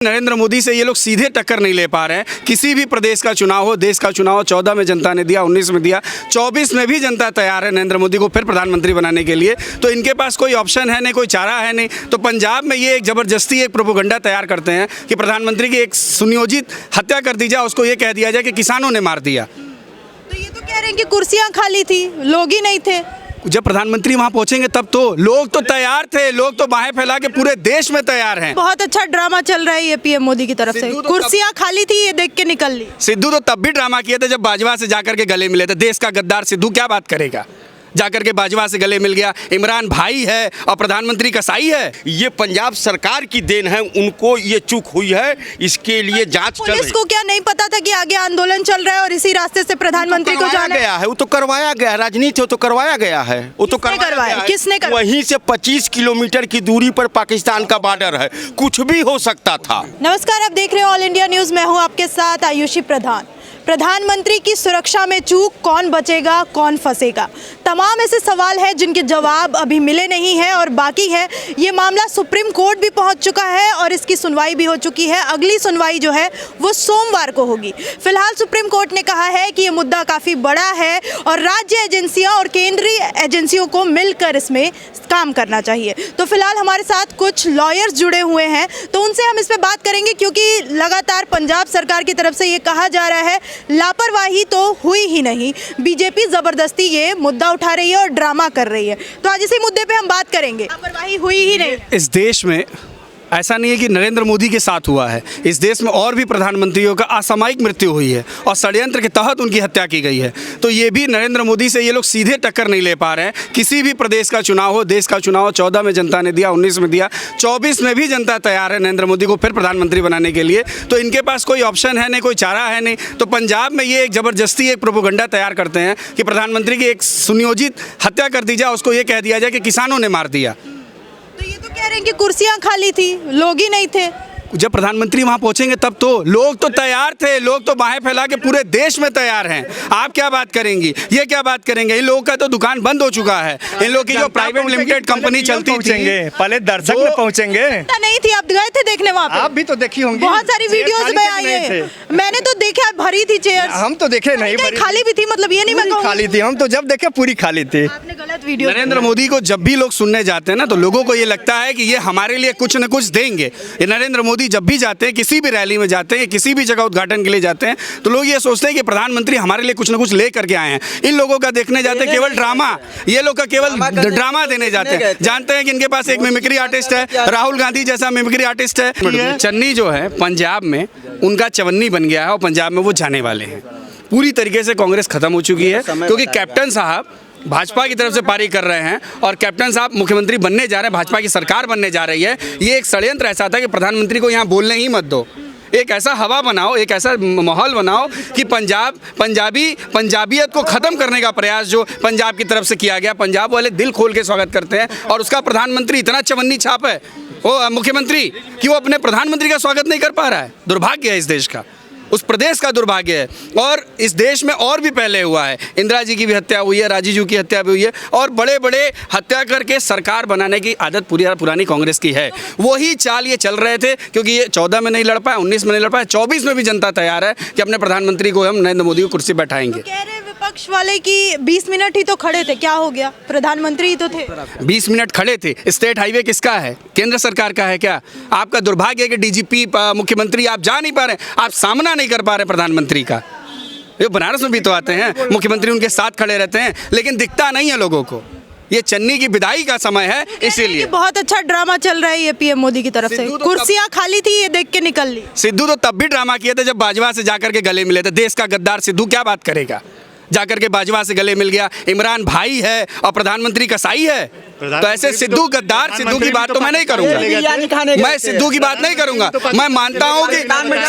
नरेंद्र मोदी से ये लोग सीधे टक्कर नहीं ले पा रहे हैं। किसी भी प्रदेश का चुनाव हो, देश का चुनाव हो, 14 में जनता ने दिया, 19 में दिया, 24 में भी जनता तैयार है नरेंद्र मोदी को फिर प्रधानमंत्री बनाने के लिए। तो इनके पास कोई ऑप्शन है नहीं, कोई चारा है नहीं। तो पंजाब में ये एक ज़बरदस्ती एक प्रोपोगंडा तैयार करते हैं कि प्रधानमंत्री की एक सुनियोजित हत्या कर दी जाए, उसको ये कह दिया जाए कि किसानों ने मार दिया। तो ये तो कह रहे हैं कि कुर्सियां खाली थी, लोग ही नहीं थे। जब प्रधानमंत्री वहां पहुंचेंगे तब तो लोग तो तैयार थे, लोग तो बाहें फैला के पूरे देश में तैयार हैं। बहुत अच्छा ड्रामा चल रहा है ये पीएम मोदी की तरफ से। कुर्सियां खाली थी, ये देख के निकल ली। सिद्धू तो तब भी ड्रामा किए थे जब बाजवा से जाकर के गले मिले थे। देश का गद्दार सिद्धू क्या बात करेगा, जाकर के बाजवा से गले मिल गया। इमरान भाई है और प्रधानमंत्री कसाई है। ये पंजाब सरकार की देन है, उनको ये चूक हुई है, इसके लिए जांच चल रही है। पुलिस को क्या नहीं पता था कि आगे आंदोलन चल रहा है और इसी रास्ते से प्रधानमंत्री को जाना गया है? वो तो करवाया गया, राजनीति हो तो करवाया गया है। वो तो करवाया, किसने करवाया? वहीं से 25 किलोमीटर की दूरी पर पाकिस्तान का बॉर्डर है, कुछ भी हो सकता था। नमस्कार, आप देख रहे हैं ऑल इंडिया न्यूज। मैं हूं आपके साथ आयुषी प्रधान। प्रधानमंत्री की सुरक्षा में चूक, कौन बचेगा कौन फंसेगा, तमाम ऐसे सवाल हैं जिनके जवाब अभी मिले नहीं हैं और बाकी है। ये मामला सुप्रीम कोर्ट भी पहुंच चुका है और इसकी सुनवाई भी हो चुकी है। अगली सुनवाई जो है वो सोमवार को होगी। फिलहाल सुप्रीम कोर्ट ने कहा है कि ये मुद्दा काफ़ी बड़ा है और राज्य एजेंसियां और केंद्रीय एजेंसियों को मिलकर इसमें काम करना चाहिए। तो फिलहाल हमारे साथ कुछ लॉयर्स जुड़े हुए हैं, तो उनसे हम इस पर बात करेंगे, क्योंकि लगातार पंजाब सरकार की तरफ से ये कहा जा रहा है लापरवाही तो हुई ही नहीं, बीजेपी जबरदस्ती ये मुद्दा उठा रही है और ड्रामा कर रही है। तो आज इसी मुद्दे पे हम बात करेंगे। लापरवाही हुई ही नहीं। इस देश में ऐसा नहीं है कि नरेंद्र मोदी के साथ हुआ है, इस देश में और भी प्रधानमंत्रियों का असामयिक मृत्यु हुई है और षड्यंत्र के तहत उनकी हत्या की गई है। तो ये भी नरेंद्र मोदी से ये लोग सीधे टक्कर नहीं ले पा रहे हैं। किसी भी प्रदेश का चुनाव हो, देश का चुनाव हो, 14 में जनता ने दिया, 19 में दिया, 24 में भी जनता तैयार है नरेंद्र मोदी को फिर प्रधानमंत्री बनाने के लिए। तो इनके पास कोई ऑप्शन है नहीं, कोई चारा है नहीं। तो पंजाब में ये एक ज़बरदस्ती एक प्रोपोगंडा तैयार करते हैं कि प्रधानमंत्री की एक सुनियोजित हत्या कर दी जाए, उसको ये कह दिया जाए कि किसानों ने मार दिया। तो ये तो कह रहे हैं कि कुर्सियां खाली थी, लोग ही नहीं थे। जब प्रधानमंत्री वहां पहुंचेंगे तब तो लोग तो तैयार थे, लोग तो बाहें फैला के पूरे देश में तैयार हैं। आप क्या बात करेंगी, ये क्या बात करेंगे? इन लोगों का तो दुकान बंद हो चुका है। इन लोगों की जो प्राइवेट लिमिटेड कंपनी चलती थी, पहले दर्शक में पहुंचेंगे। नहीं थी, आप गए थे देखने वहाँ पे? आप भी तो देखी होंगी, बहुत सारी वीडियोस में आई है, मैंने तो देखा, भरी थी चेयर। हम तो देखे नहीं, खाली भी थी, मतलब ये नहीं मैं कहूँगी खाली थी। हम तो जब देखे पूरी खाली थी। आपने गलत वीडियो। नरेंद्र मोदी को जब भी लोग सुनने जाते हैं ना, तो लोगों को ये लगता है कि ये हमारे लिए कुछ न कुछ देंगे। ये नरेंद्र मोदी जब भी जाते हैं, किसी भी रैली में जाते हैं, किसी भी जगह उद्घाटन के लिए जाते हैं, तो लोग ये सोचते हैं कि प्रधानमंत्री हमारे लिए कुछ न कुछ ले करके आए हैं। इन लोगों का देखने जाते हैं केवल ड्रामा, ये लोग का केवल ड्रामा देने जाते हैं। जानते हैं कि इनके पास एक मिमिक्री आर्टिस्ट है, राहुल गांधी जैसा मिमिक्री आर्टिस्ट है। चन्नी जो है पंजाब में उनका चवन्नी बन गया है और पंजाब में वो जाने वाले हैं। पूरी तरीके से कांग्रेस खत्म हो चुकी है, क्योंकि कैप्टन साहब भाजपा की तरफ से पारी कर रहे हैं और कैप्टन साहब मुख्यमंत्री बनने जा रहे हैं, भाजपा की सरकार बनने जा रही है। ये एक षड्यंत्र ऐसा था कि प्रधानमंत्री को यहाँ बोलने ही मत दो। एक ऐसा हवा बनाओ, एक ऐसा माहौल बनाओ कि पंजाबियत को ख़त्म करने का प्रयास जो पंजाब की तरफ से किया गया। पंजाब वाले दिल खोल के स्वागत करते हैं और उसका प्रधानमंत्री इतना चवन्नी छाप है वो मुख्यमंत्री कि वो अपने प्रधानमंत्री का स्वागत नहीं कर पा रहा है। दुर्भाग्य है इस देश का, उस प्रदेश का दुर्भाग्य है। और इस देश में और भी पहले हुआ है, इंदिरा जी की भी हत्या हुई है, राजीव जी की हत्या भी हुई है और बड़े बड़े हत्या करके सरकार बनाने की आदत पुरानी कांग्रेस की है। वही चाल ये चल रहे थे, क्योंकि ये 14 में नहीं लड़ पाए, 19 में नहीं लड़ पाए, 24 में भी जनता तैयार है कि अपने प्रधानमंत्री को हम नरेंद्र मोदी को कुर्सी बैठाएंगे। कह रहे विपक्ष वाले कि 20 मिनट ही तो खड़े थे, क्या हो गया? प्रधानमंत्री ही तो थे। 20 मिनट खड़े थे। स्टेट हाईवे किसका है? केंद्र सरकार का है क्या? आपका दुर्भाग्य है कि डीजीपी मुख्यमंत्री आप जा नहीं पा रहे, आप सामना नहीं कर पा रहे प्रधानमंत्री का। ये बनारस में भी तो आते हैं, मुख्यमंत्री उनके साथ खड़े रहते हैं, लेकिन दिखता नहीं है लोगों को। ये चन्नी की विदाई का समय है, इसीलिए बहुत अच्छा ड्रामा चल रहा है ये पीएम मोदी की तरफ से। कुर्सियां खाली थी, ये देख के निकल ली। सिद्धू तो तब भी ड्रामा किए थे जब बाजवा से जाकर के गले मिले थे। देश का गद्दार सिद्धू क्या बात करेगा, जाकर के बाजवा से गले मिल गया। इमरान भाई है और प्रधानमंत्री कसाई है। तो ऐसे सिद्धू गद्दार, सिद्धू की बात तो मैं नहीं करूंगा। मैं सिद्धू की बात नहीं करूंगा। मैं मानता हूं कि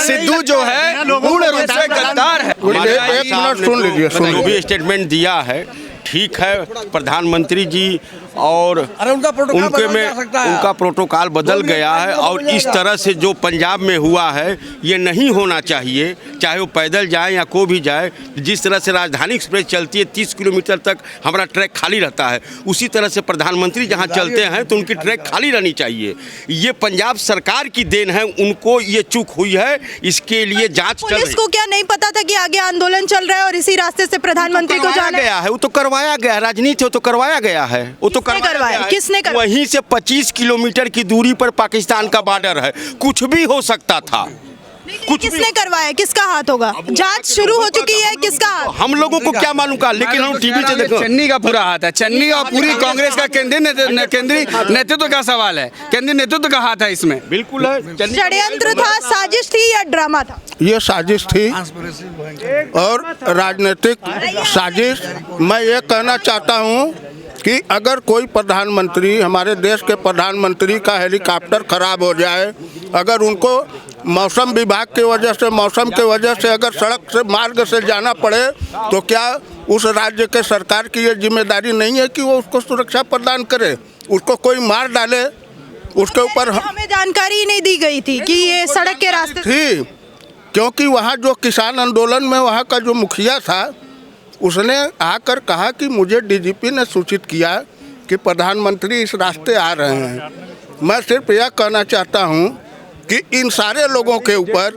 सिद्धू जो है पूर्ण रूप से गद्दार है। एक मिनट सुन लीजिए, जो भी स्टेटमेंट दिया है ठीक है। प्रधानमंत्री जी और उनका प्रोटोकॉल उनके बदल में जा सकता है। उनका प्रोटोकॉल बदल गया है और इस तरह से जो पंजाब में हुआ है ये नहीं होना चाहिए। चाहे वो पैदल जाए या कोई भी जाए, जिस तरह से राजधानी एक्सप्रेस चलती है 30 किलोमीटर तक हमारा ट्रैक खाली रहता है, उसी तरह से प्रधानमंत्री जहाँ चलते हैं तो उनकी ट्रैक खाली रहनी चाहिए। ये पंजाब सरकार की देन है, उनको ये चूक हुई है, इसके लिए जांच चल पुलिस रही को क्या नहीं पता था कि आगे आंदोलन चल रहा है और इसी रास्ते से प्रधानमंत्री को करवाया जाना है? गया है, वो तो करवाया गया है, राजनीति हो तो करवाया गया है, वो तो किसने करवाया करवाया? गया है। किसने करवाया? वहीं से 25 किलोमीटर की दूरी पर पाकिस्तान का बॉर्डर है, कुछ भी हो सकता था। कुछ भी किसने करवाया? किसका हाथ होगा? जांच शुरू हो चुकी है, किसका हाथ? हम लोगों को क्या मालूम का, लेकिन हम टीवी से देखो चन्नी का पूरा हाथ है, चन्नी और पूरी कांग्रेस का केंद्रीय नेतृत्व का सवाल है, केंद्रीय नेतृत्व का हाथ है इसमें। बिल्कुल है। षड्यंत्र था, साजिश थी या ड्रामा था? ये साजिश थी और राजनीतिक साजिश। मैं ये कहना चाहता हूँ कि अगर कोई प्रधानमंत्री, हमारे देश के प्रधानमंत्री का हेलीकॉप्टर खराब हो जाए, अगर उनको मौसम विभाग की वजह से, मौसम की वजह से अगर सड़क से मार्ग से जाना पड़े, तो क्या उस राज्य के सरकार की ये जिम्मेदारी नहीं है कि वो उसको सुरक्षा प्रदान करे? उसको कोई मार डाले, उसके ऊपर हमें जानकारी नहीं दी गई थी कि ये सड़क के रास्ते थी, क्योंकि वहाँ जो किसान आंदोलन में वहाँ का जो मुखिया था, उसने आकर कहा कि मुझे डीजीपी ने सूचित किया कि प्रधानमंत्री इस रास्ते आ रहे हैं। मैं सिर्फ यह कहना चाहता हूँ कि इन सारे लोगों के ऊपर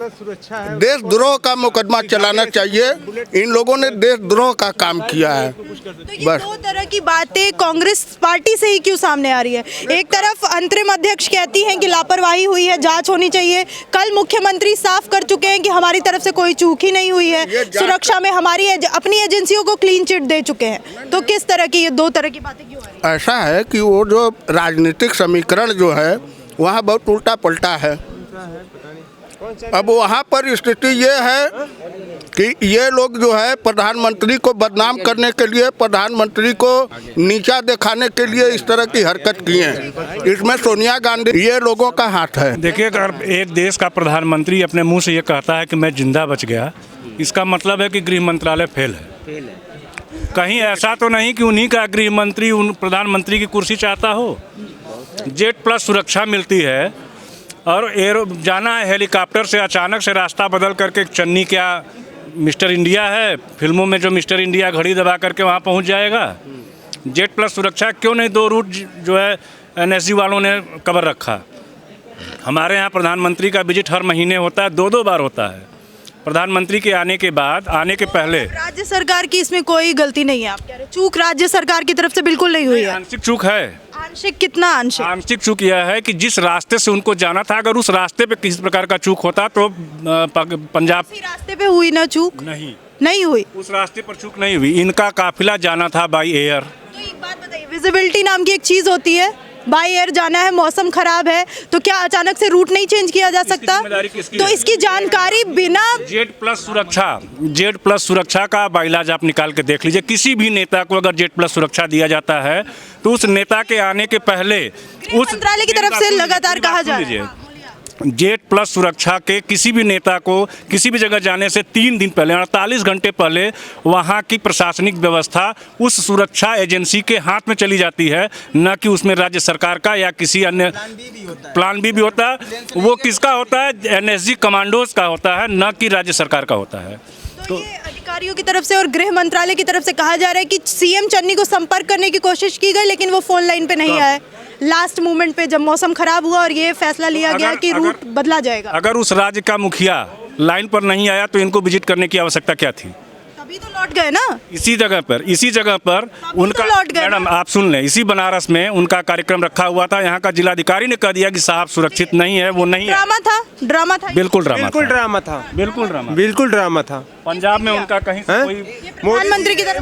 देशद्रोह का मुकदमा चलाना चाहिए। इन लोगों ने देशद्रोह का काम किया है। तो ये बस दो तरह की बातें कांग्रेस पार्टी से ही क्यों सामने आ रही है? एक तरफ अंतरिम अध्यक्ष कहती हैं कि लापरवाही हुई है, जांच होनी चाहिए। कल मुख्यमंत्री साफ कर चुके हैं कि हमारी तरफ से कोई चूक ही नहीं हुई है, सुरक्षा में हमारी अपनी एजेंसियों को क्लीन चिट दे चुके हैं। तो किस तरह की ये दो तरह की बातें क्यों आ रही है? ऐसा है कि वो जो राजनीतिक समीकरण जो है वहाँ बहुत उल्टा पलटा है। अब वहाँ पर स्थिति ये है कि ये लोग जो है प्रधानमंत्री को बदनाम करने के लिए, प्रधानमंत्री को नीचा दिखाने के लिए इस तरह की हरकत की है। इसमें सोनिया गांधी, ये लोगों का हाथ है। देखिए, अगर एक देश का प्रधानमंत्री अपने मुंह से ये कहता है कि मैं जिंदा बच गया, इसका मतलब है कि गृह मंत्रालय फेल है। कहीं ऐसा तो नहीं कि उन्हीं का गृह मंत्री उन प्रधानमंत्री की कुर्सी चाहता हो। जेट प्लस सुरक्षा मिलती है और एरो जाना है हेलीकॉप्टर से, अचानक से रास्ता बदल करके चन्नी क्या मिस्टर इंडिया है? फिल्मों में जो मिस्टर इंडिया घड़ी दबा करके वहाँ पहुँच जाएगा। जेट प्लस सुरक्षा क्यों नहीं? 2 रूट जो है एनएसजी वालों ने कवर रखा। हमारे यहाँ प्रधानमंत्री का विजिट हर महीने होता है, 2-2 बार होता है। प्रधानमंत्री के आने के बाद, आने के पहले राज्य सरकार की इसमें कोई गलती नहीं है, आप कह रहे हैं? चूक राज्य सरकार की तरफ से बिल्कुल नहीं हुई है। आंशिक चूक है। आंशिक कितना आंशिक? आंशिक चूक यह है कि जिस रास्ते से उनको जाना था, अगर उस रास्ते पे किसी प्रकार का चूक होता तो पंजाब इसी रास्ते पे हुई ना चूक? नहीं हुई। उस रास्ते पर चूक नहीं हुई। इनका काफिला जाना था बाई एयर। तो एक बात बताइए, विजिबिलिटी नाम की एक चीज होती है, बाई एयर जाना है, मौसम खराब है, तो क्या अचानक से रूट नहीं चेंज किया जा सकता? जिम्मेदारी किसकी तो है? इसकी जानकारी बिना जेट प्लस सुरक्षा का बाइलाज आप निकाल के देख लीजिए। किसी भी नेता को अगर जेट प्लस सुरक्षा दिया जाता है तो उस नेता के आने के पहले उस मंत्रालय की तरफ से लगातार कहा जा रहा है, जेट प्लस सुरक्षा के किसी भी नेता को किसी भी जगह जाने से 3 दिन पहले, 48 घंटे पहले वहाँ की प्रशासनिक व्यवस्था उस सुरक्षा एजेंसी के हाथ में चली जाती है, न कि उसमें राज्य सरकार का या किसी अन्य प्लान बी भी होता है। वो किसका होता है? एनएसजी कमांडोज का होता है, न कि राज्य सरकार का होता है। तो ये अधिकारियों की तरफ से और गृह मंत्रालय की तरफ से कहा जा रहा है कि सीएम चन्नी को संपर्क करने की कोशिश की गई, लेकिन वो फोन लाइन पे नहीं आए। लास्ट मोमेंट पे जब मौसम खराब हुआ और ये फैसला लिया गया कि रूट बदला जाएगा। अगर उस राज्य का मुखिया लाइन पर नहीं आया तो इनको विजिट करने की आवश्यकता क्या थी? तभी तो लौट गए ना इसी जगह पर उनका। लौट गए मैडम आप सुन लें, इसी बनारस में उनका कार्यक्रम रखा हुआ था। यहाँ का जिलाधिकारी ने कह दिया कि साहब सुरक्षित नहीं है, वो नहीं है। ड्रामा था। बिल्कुल ड्रामा बिल्कुल ड्रामा था। पंजाब में उनका कहीं से कोई प्रधानमंत्री की तरफ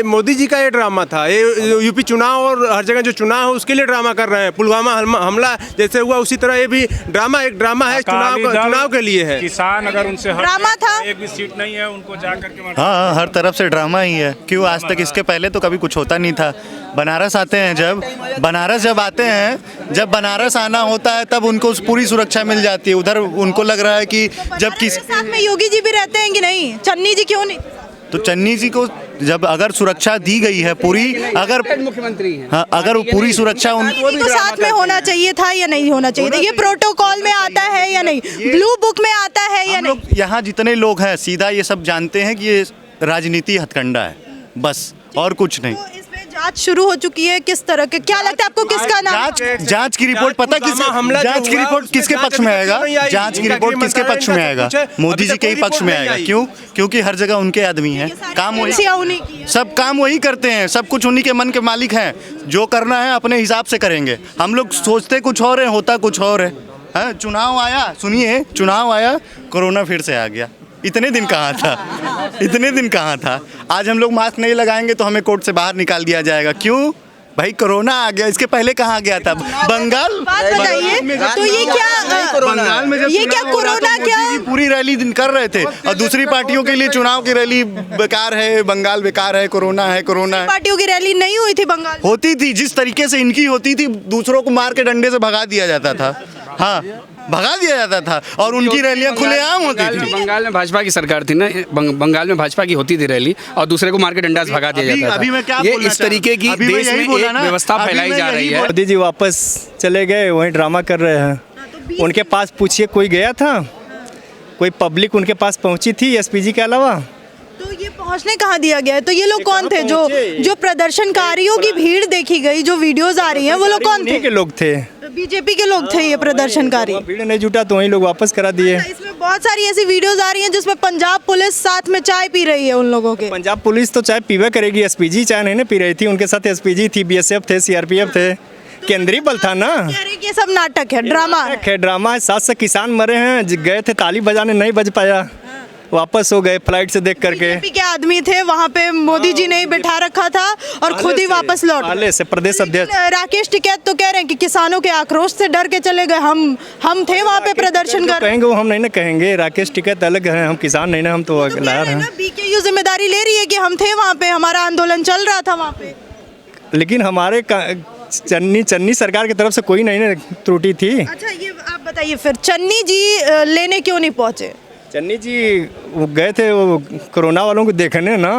मोदी जी का ये ड्रामा था। ये यूपी चुनाव और हर जगह जो चुनाव है उसके लिए ड्रामा कर रहे हैं। पुलवामा हमला जैसे हुआ उसी तरह ये भी एक ड्रामा है, चुनाव के लिए है। किसान अगर उनसे ड्रामा था, एक भी सीट नहीं है उनको जा करके। हाँ, हर तरफ से ड्रामा ही है। क्यों? आज तक इसके पहले तो कभी कुछ होता नहीं था। बनारस आते हैं, जब बनारस आना होता है तब उनको पूरी सुरक्षा मिल जाती है। उधर उनको लग रहा है कि जब किसी साथ में योगी जी भी रहते हैं कि नहीं, चन्नी जी क्यों नहीं? तो चन्नी जी को जब अगर सुरक्षा दी गई है पूरी, अगर मुख्यमंत्री हैं। हाँ, अगर वो पूरी सुरक्षा को साथ में होना चाहिए था या नहीं होना चाहिए था? ये प्रोटोकॉल में आता है या नहीं, ब्लू बुक में आता है या हम नहीं? लोग यहाँ जितने लोग हैं सीधा ये सब जानते हैं कि ये राजनीति हथकंडा है, बस और कुछ नहीं। तो इसमें जांच शुरू हो चुकी है, किस तरह के, क्या लगता है आपको किसका नाम? जांच की रिपोर्ट पता किस जांच की रिपोर्ट किसके पक्ष में आएगा? जांच की रिपोर्ट किसके पक्ष में आएगा? मोदी जी के ही पक्ष में आएगा। क्यों? क्योंकि हर जगह उनके आदमी हैं, काम वही, सब काम वही करते हैं, सब कुछ उन्हीं के मन के मालिक हैं। जो करना है अपने हिसाब से करेंगे। हम लोग सोचते कुछ और है, होता कुछ और है। हाँ, चुनाव आया, सुनिए, चुनाव आया, कोरोना फिर से आ गया। इतने दिन कहाँ था? इतने दिन कहाँ था? आज हम लोग मास्क नहीं लगाएंगे तो हमें कोर्ट से बाहर निकाल दिया जाएगा। क्यों भाई? कोरोना आ गया, इसके पहले कहाँ गया था? बंगाल। बात बताइए, तो ये क्या बंगाल में जब ये क्या चुनाव हो रहा कोरोना था, क्या? मोदी जी पूरी रैली दिन कर रहे थे और दूसरी पार्टियों के लिए चुनाव की रैली बेकार है, बंगाल बेकार है, कोरोना है, कोरोना है। पार्टियों की रैली नहीं हुई थी बंगाल? होती थी, जिस तरीके से इनकी होती थी, दूसरों को मार के डंडे से भगा दिया जाता था। हाँ, भगा दिया जाता था और उनकी रैलियां खुलेआम होती थी। बंगाल में भाजपा की सरकार थी ना, बंगाल में भाजपा की होती थी रैली और दूसरे को मार के डंडा से भगा दिया जाता था। अभी मैं क्या ये बोलना इस तरीके की अभी मैं देश यही में बोला एक ना, व्यवस्था अभी फैलाई मैं जा यही रही है। मोदी जी वापस चले गए, वहीं ड्रामा कर रहे हैं। उनके पास पूछिए, कोई गया था? कोई पब्लिक उनके पास पहुंची थी एसपीजी के अलावा? तो ये पहुंचने कहाँ दिया गया है? तो ये लोग कौन थे जो प्रदर्शनकारियों की भीड़ देखी गई, जो वीडियोस आ रही हैं, वो लोग कौन थे? के लोग थे, बीजेपी के लोग थे ये प्रदर्शनकारी। भीड़ नहीं जुटा तो वहीं लोग वापस करा दिए। इसमें बहुत सारी ऐसी वीडियोस आ रही हैं जिसमें पंजाब पुलिस साथ में चाय पी रही है उन लोगों के। पंजाब पुलिस तो चाय पीवे करेगी, एसपीजी चाय नहीं ना पी रही थी। उनके साथ एसपीजी थी, बीएसएफ थे, सीआरपीएफ थे, केंद्रीय बल था ना। कह रहे कि ये सब नाटक है, ड्रामा है। ड्रामा है। 7 से किसान मरे हैं, गए थे ताली बजाने, नहीं बज पाया, वापस हो गए फ्लाइट से देख करके। बीजेपी के आदमी थे वहाँ पे, मोदी जी ने ही बिठा रखा था और खुद ही वापस लौट पहले से प्रदेश अध्यक्ष राकेश टिकैत तो कह रहे हैं कि किसानों के आक्रोश से डर के चले गए। हम थे वहाँ पे प्रदर्शन कर। कहेंगे वो हम नहीं ना कहेंगे। राकेश टिकैत अलग है, हम किसान नहीं ना, हम तो लायर हैं। बीकेयू जिम्मेदारी ले रही है कि हम थे वहाँ पे, हमारा आंदोलन चल रहा था वहाँ पे। लेकिन हमारे चन्नी सरकार की तरफ से कोई नहीं ना त्रुटि थी। अच्छा, ये आप बताइए फिर चन्नी जी लेने क्यों नहीं पहुँचे? चन्नी जी वो गए थे वो कोरोना वालों को देखने ना।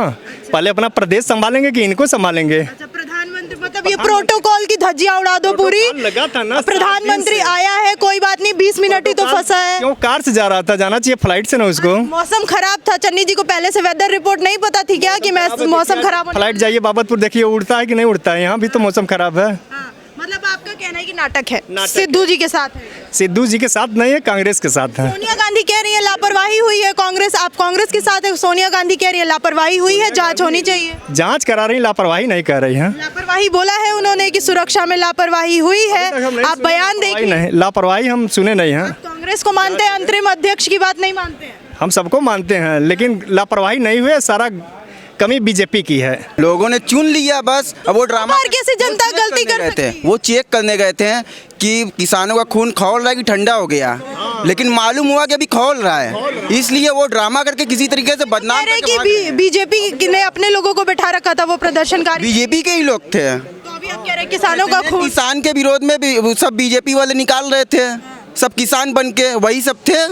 पहले अपना प्रदेश संभालेंगे कि इनको संभालेंगे? अच्छा, प्रधानमंत्री मतलब ये प्रोटोकॉल की धज्जियां उड़ा दो पूरी। लगा था ना, प्रधानमंत्री आया है, कोई बात नहीं, 20 मिनट ही तो फंसा है। क्यों? कार से जा रहा था, जाना चाहिए फ्लाइट से ना उसको। मौसम खराब था, चन्नी जी को पहले से वेदर रिपोर्ट नहीं पता थी क्या कि मैं मौसम खराब होने फ्लाइट जाइए बाबतपुर, देखिए उड़ता है कि नहीं उड़ता है। यहाँ भी तो मौसम खराब है। हाँ, मतलब आपका कहना है कि नाटक है, सिद्धू जी के साथ है। सिद्धू जी के साथ नहीं है, कांग्रेस के साथ है। सोनिया गांधी कह रही है लापरवाही हुई है, कांग्रेस, आप कांग्रेस के साथ है, सोनिया गांधी कह रही है लापरवाही हुई है, जांच होनी चाहिए। जांच करा रही, लापरवाही नहीं कर रही है। लापरवाही बोला है उन्होंने कि सुरक्षा में लापरवाही हुई है। आप बयान देखिए। नहीं, लापरवाही हम सुने नहीं हैं। कांग्रेस को मानते हैं, अंतरिम अध्यक्ष की बात नहीं मानते हैं? हम सबको मानते हैं, लेकिन लापरवाही नहीं हुई है, सारा कमी बीजेपी की है। लोगों ने चुन लिया बस। अब वो ड्रामा कैसे जनता गलती कर सकती है? वो चेक करने गए थे कि किसानों का खून खौल रहा है कि ठंडा हो गया, लेकिन मालूम हुआ कि अभी खौल रहा है, इसलिए वो ड्रामा करके किसी तरीके से बदनाम कि बीजेपी ने अपने लोगों को बैठा रखा था, वो प्रदर्शनकारी बीजेपी के ही लोग थे। तो अभी आप कह रहे हैं किसानों का खून। किसान के विरोध में भी सब बीजेपी वाले निकाल रहे थे, सब किसान बन के वही सब थे,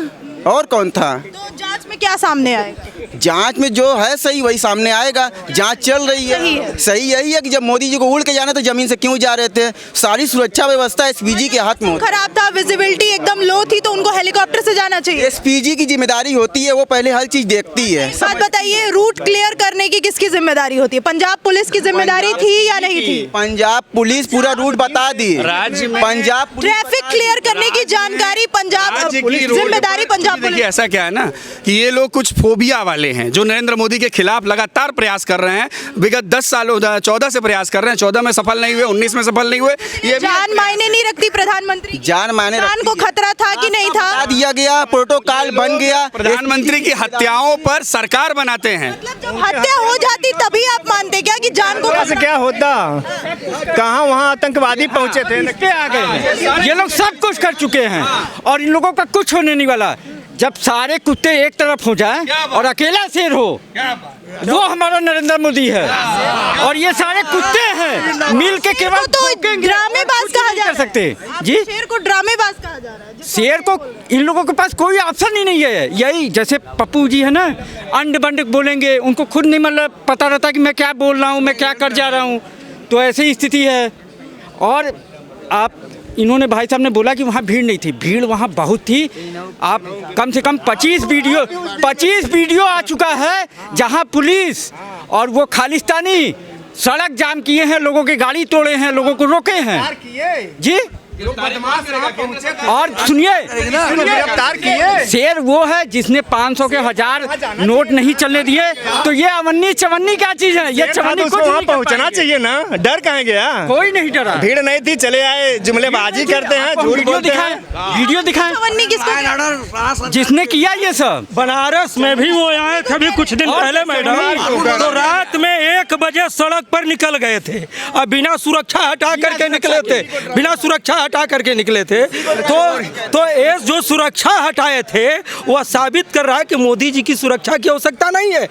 और कौन था? तो जांच में क्या सामने आएगा? जांच में जो है सही वही सामने आएगा। जांच चल रही है। सही यही है कि जब मोदी जी को उड़ के जाना तो जमीन से क्यों जा रहे थे? सारी सुरक्षा व्यवस्था एसपीजी के हाथ में खराब था, विजिबिलिटी एकदम लो थी, तो उनको हेलीकॉप्टर से जाना चाहिए। एसपीजी की जिम्मेदारी होती है, वो पहले हर चीज देखती है। बात बताइए, रूट क्लियर करने की किसकी जिम्मेदारी होती है? पंजाब पुलिस की जिम्मेदारी थी या नहीं थी? पंजाब पुलिस पूरा रूट बता दी। पंजाब ट्रैफिक क्लियर करने की जानकारी पंजाब जिम्मेदारी पंजाब पुलिस। देखिए ऐसा क्या है ना कि ये लोग कुछ फोबिया वाले हैं जो नरेंद्र मोदी के खिलाफ लगातार प्रयास कर रहे हैं। विगत 10 सालों 14 से प्रयास कर रहे हैं, 14 में सफल नहीं हुए, 19 में सफल नहीं हुए। ये जान मायने नहीं रखती प्रधानमंत्री की? जान मायने जान को खतरा था कि नहीं था? बता दिया गया, प्रोटोकॉल बन गया। प्रधानमंत्री की हत्याओं पर सरकार बनाते हैं। मतलब जब हत्या हो जाती तभी आप मानते क्या कि जान को से क्या होता? कहाँ वहाँ आतंकवादी पहुँचे थे, आ गए। ये लोग सब कुछ कर चुके हैं और इन लोगों का कुछ होने नहीं वाला। जब सारे कुत्ते एक तरफ हो जाए और अकेला शेर हो, वो हमारा नरेंद्र मोदी है। और ये सारे कुत्ते हैं मिल के केवल तो ड्रामेबाज कहा जा सकते जी। शेर को ड्रामेबाज कहा जा रहा है। शेर को इन लोगों लोगों के पास कोई ऑप्शन ही नहीं है। यही जैसे पप्पू जी है ना, अंड बंड बोलेंगे, उनको खुद नहीं मतलब पता रहता कि मैं क्या बोल रहा हूँ, मैं क्या कर जा रहा हूँ। तो ऐसी स्थिति है। और आप इन्होंने भाई साहब ने बोला कि वहाँ भीड़ नहीं थी, भीड़ वहाँ बहुत थी। आप कम से कम 25 वीडियो आ चुका है जहाँ पुलिस और वो खालिस्तानी सड़क जाम किए हैं, लोगों की गाड़ी तोड़े हैं, लोगों को रोके हैं जी। और सुनिए, शेर वो है जिसने 500 के 1000 नोट नहीं चलने दिए। तो ये अवन्नी चवन्नी क्या चीज है? ये चवन्नी कुछ नहीं पहुंचना चाहिए ना, डर कहाँ गया? कोई नहीं डरा, भीड़ नहीं थी, चले आए, जुमलेबाजी करते हैं, झूठ बोलते हैं। वीडियो दिखाएं चवन्नी किसको? जिसने किया ये सब। बनारस में भी वो आए थे अभी कुछ दिन पहले मैडम, तो रात में 1 बजे सड़क पर निकल गए थे और बिना सुरक्षा हटा करके निकले थे, बिना सुरक्षा हटा करके निकले थे। तो ये जो सुरक्षा हटाए थे वो साबित कर रहा है कि मोदी जी की सुरक्षा की आवश्यकता नहीं है।